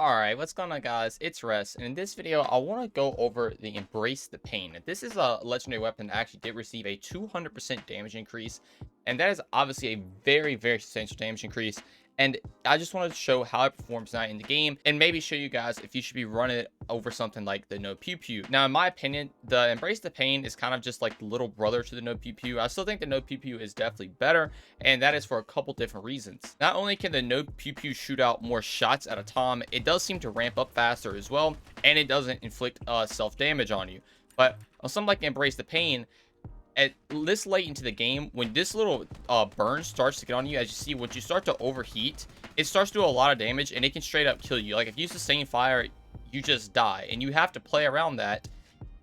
Alright, what's going on guys? It's Rest, and in this video, I want to go over the Embrace the Pain. This is a legendary weapon that actually did receive a 200% damage increase, and that is obviously a very substantial damage increase, and I just wanted to show how it performs now in the game, and maybe show you guys if you should be running it over something like the No Pew Pew. Now, in my opinion, the Embrace the Pain is kind of just like the little brother to the No Pew Pew. I still think the No Pew Pew is definitely better, and that is for a couple different reasons. Not only can the No Pew Pew shoot out more shots at a time, it does seem to ramp up faster as well, and it doesn't inflict self-damage on you. But on something like Embrace the Pain, at this late into the game, when this little burn starts to get on you, as you see, once you start to overheat, it starts to do a lot of damage, and it can straight up kill you. Like, if you sustain fire, you just die, and you have to play around that,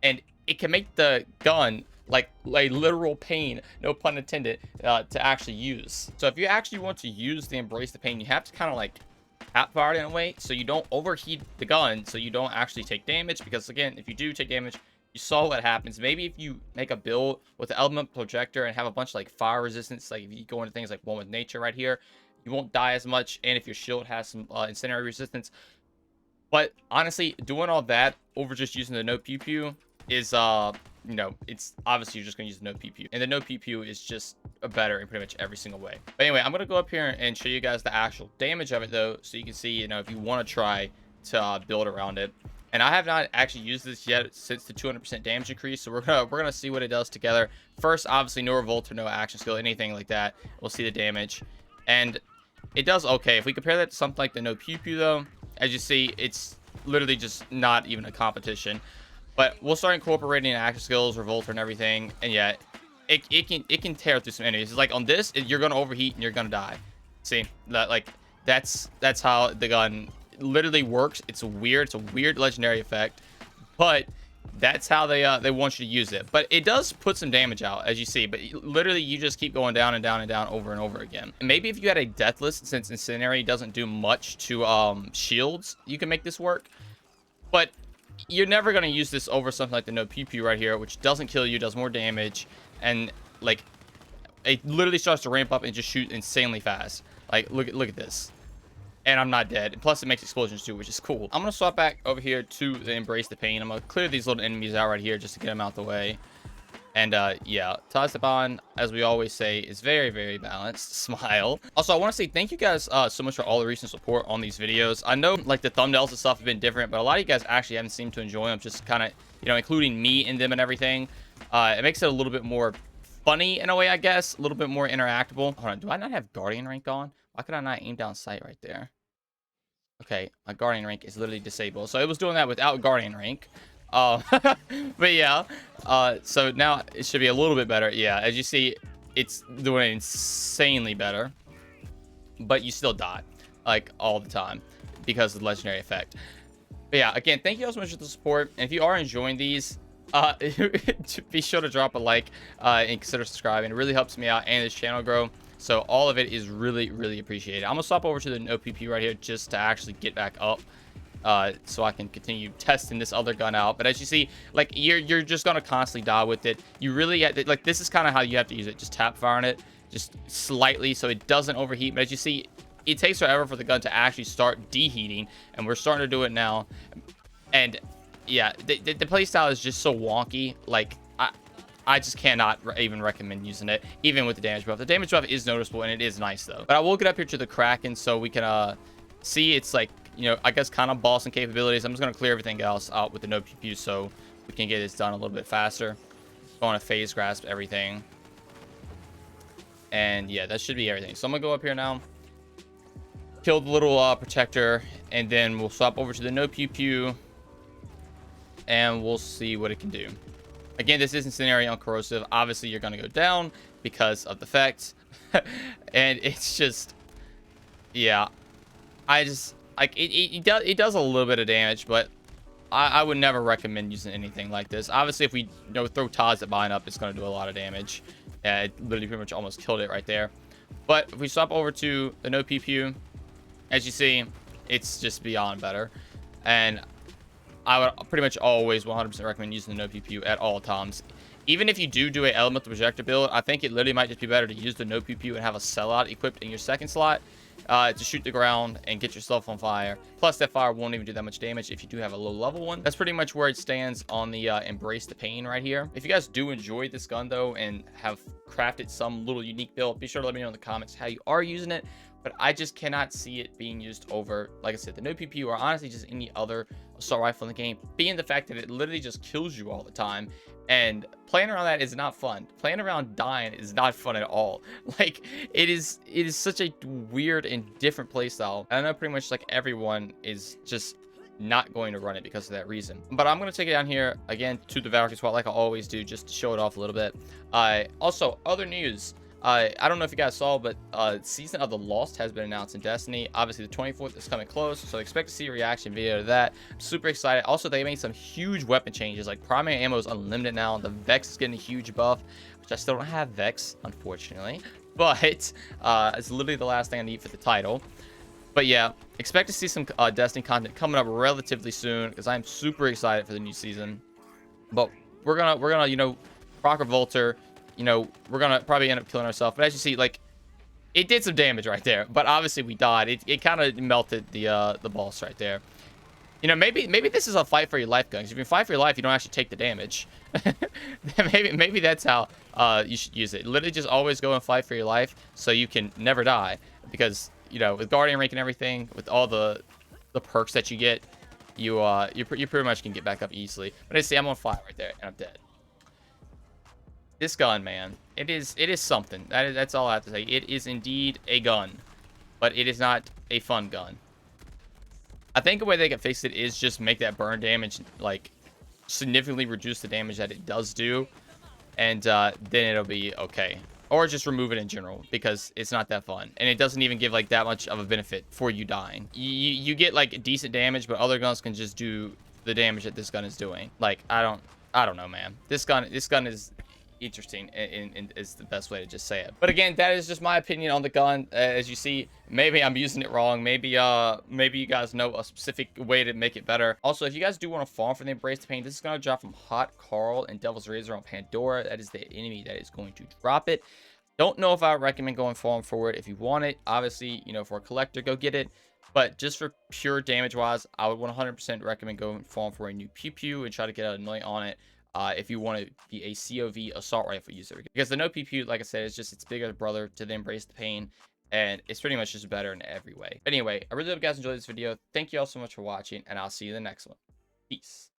and it can make the gun like a literal pain, no pun intended, to actually use. So if you actually want to use the Embrace the Pain, you have to kind of like tap fire it in a way so you don't overheat the gun, so you don't actually take damage. Because again, if you do take damage, you saw what happens. Maybe if you make a build with the element projector and have a bunch of like fire resistance, like if you go into things like one with nature right here, you won't die as much. And if your shield has some incendiary resistance. But honestly, doing all that over just using the No Pew Pew is you know, it's obviously you're just gonna use the No Pew Pew, and the No Pew Pew is just better in pretty much every single way. But anyway, I'm gonna go up here and show you guys the actual damage of it though, so you can see, you know, if you want to try to build around it. And I have not actually used this yet since the 200% damage increase, so we're gonna see what it does together. First, obviously, no revolt or no action skill, anything like that. We'll see the damage, and it does okay. If we compare that to something like the No Pew Pew, though, as you see, it's literally just not even a competition. But we'll start incorporating action skills, revolt, and everything, and yeah, it can tear through some enemies. It's like on this, you're gonna overheat and you're gonna die. See that? Like that's how the gun literally works. It's a weird legendary effect, but that's how they want you to use it. But it does put some damage out, as you see. But literally, you just keep going down and down and down over and over again. And maybe if you had a deathless, since incendiary doesn't do much to shields, you can make this work. But you're never going to use this over something like the No Pew Pew right here, which doesn't kill you, does more damage, and like it literally starts to ramp up and just shoot insanely fast. Like look at this, and I'm not dead. And plus it makes explosions too, which is cool. I'm gonna swap back over here to the Embrace the Pain. I'm gonna clear these little enemies out right here just to get them out the way. And yeah, Tazabon, as we always say, is very balanced. Smile. Also, I want to say thank you guys so much for all the recent support on these videos. I know like the thumbnails and stuff have been different, but a lot of you guys actually haven't seemed to enjoy them, just kind of, you know, including me in them and everything. It makes it a little bit more funny in a way, I guess, a little bit more interactable. Hold on, do I not have Guardian rank on? Why could I not aim down sight right there? Okay, my Guardian rank is literally disabled, so it was doing that without Guardian rank. But yeah, so now it should be a little bit better. Yeah, as you see, it's doing insanely better, but you still die like all the time because of the legendary effect. But yeah, again, thank you guys so much for the support, and if you are enjoying these, be sure to drop a like and consider subscribing. It really helps me out and this channel grow, so all of it is really appreciated. I'm gonna swap over to the No Pew Pew right here just to actually get back up, so I can continue testing this other gun out. But as you see, like you're just gonna constantly die with it. You really like, this is kind of how you have to use it. Just tap firing it just slightly so it doesn't overheat. But as you see, it takes forever for the gun to actually start deheating, and we're starting to do it now. And yeah, the playstyle is just so wonky. Like I just cannot even recommend using it, even with the damage buff. The damage buff is noticeable, and it is nice though. But I will get up here to the Kraken so we can see it's like, you know, I guess kind of boss and capabilities. I'm just going to clear everything else out with the No Pew Pew so we can get this done a little bit faster. Going to phase grasp everything. And yeah, that should be everything. So I'm going to go up here now. Kill the little protector. And then we'll swap over to the No Pew Pew. And we'll see what it can do. Again, this is incendiary on corrosive. Obviously, you're going to go down because of the effects. And it's just, yeah. I just... like it does a little bit of damage, but I would never recommend using anything like this. Obviously, if we, you know, throw Taz at bind up, it's going to do a lot of damage. It literally pretty much almost killed it right there. But if we swap over to the No Pew Pew, as you see, it's just beyond better. And I would pretty much always 100% recommend using the No Pew Pew at all times. Even if you do an elemental projector build, I think it literally might just be better to use the No Pew Pew and have a sellout equipped in your second slot. to shoot the ground and get yourself on fire. Plus, that fire won't even do that much damage if you do have a low level one. That's pretty much where it stands on the Embrace the Pain right here. If you guys do enjoy this gun, though, and have crafted some little unique build, be sure to let me know in the comments how you are using it. But I just cannot see it being used over, like I said, the no PP or honestly just any other assault rifle in the game, being the fact that it literally just kills you all the time. And playing around that is not fun. Playing around dying is not fun at all. Like, it is such a weird and different playstyle. I know pretty much like everyone is just not going to run it because of that reason. But I'm going to take it down here again to the Valkyrie spot like I always do, just to show it off a little bit. Also, other news. I don't know if you guys saw, but Season of the Lost has been announced in Destiny. Obviously, the 24th is coming close, so expect to see a reaction video to that. I'm super excited. Also, they made some huge weapon changes. Like, primary ammo is unlimited now, and the Vex is getting a huge buff, which I still don't have Vex, unfortunately. But it's literally the last thing I need for the title. But yeah, expect to see some Destiny content coming up relatively soon, because I'm super excited for the new season. But we're gonna you know, proc Revolter. You know, we're gonna probably end up killing ourselves. But as you see, like, it did some damage right there. But obviously we died. It kind of melted the boss right there. You know, maybe this is a fight for your life gun. 'Cause if you fight for your life, you don't actually take the damage. maybe that's how you should use it. Literally just always go and fight for your life so you can never die. Because, you know, with Guardian rank and everything, with all the perks that you get, you pretty much can get back up easily. But I see I'm on fire right there and I'm dead. This gun, man, it is something. That's all I have to say. It is indeed a gun, but it is not a fun gun. I think a way they can fix it is just make that burn damage, like, significantly reduce the damage that it does do, and then it'll be okay. Or just remove it in general, because it's not that fun, and it doesn't even give like that much of a benefit for you dying. You get like decent damage, but other guns can just do the damage that this gun is doing. Like, I don't know, man. This gun is interesting and is the best way to just say it. But again, that is just my opinion on the gun. As you see, maybe I'm using it wrong. Maybe you guys know a specific way to make it better. Also, if you guys do want to farm for the Embrace the Pain, this is going to drop from Hot Carl and Devil's Razor on Pandora. That is the enemy that is going to drop it. Don't know if I would recommend going farm for it. If you want it, obviously, you know, for a collector, go get it. But just for pure damage wise, I would 100% recommend going farm for a new pew pew and try to get a annoy on it. If you want to be a COV assault rifle user, because the no PP, like I said, is just its bigger brother to the Embrace the Pain, and it's pretty much just better in every way. Anyway, I really hope you guys enjoyed this video. Thank you all so much for watching, and I'll see you in the next one. Peace.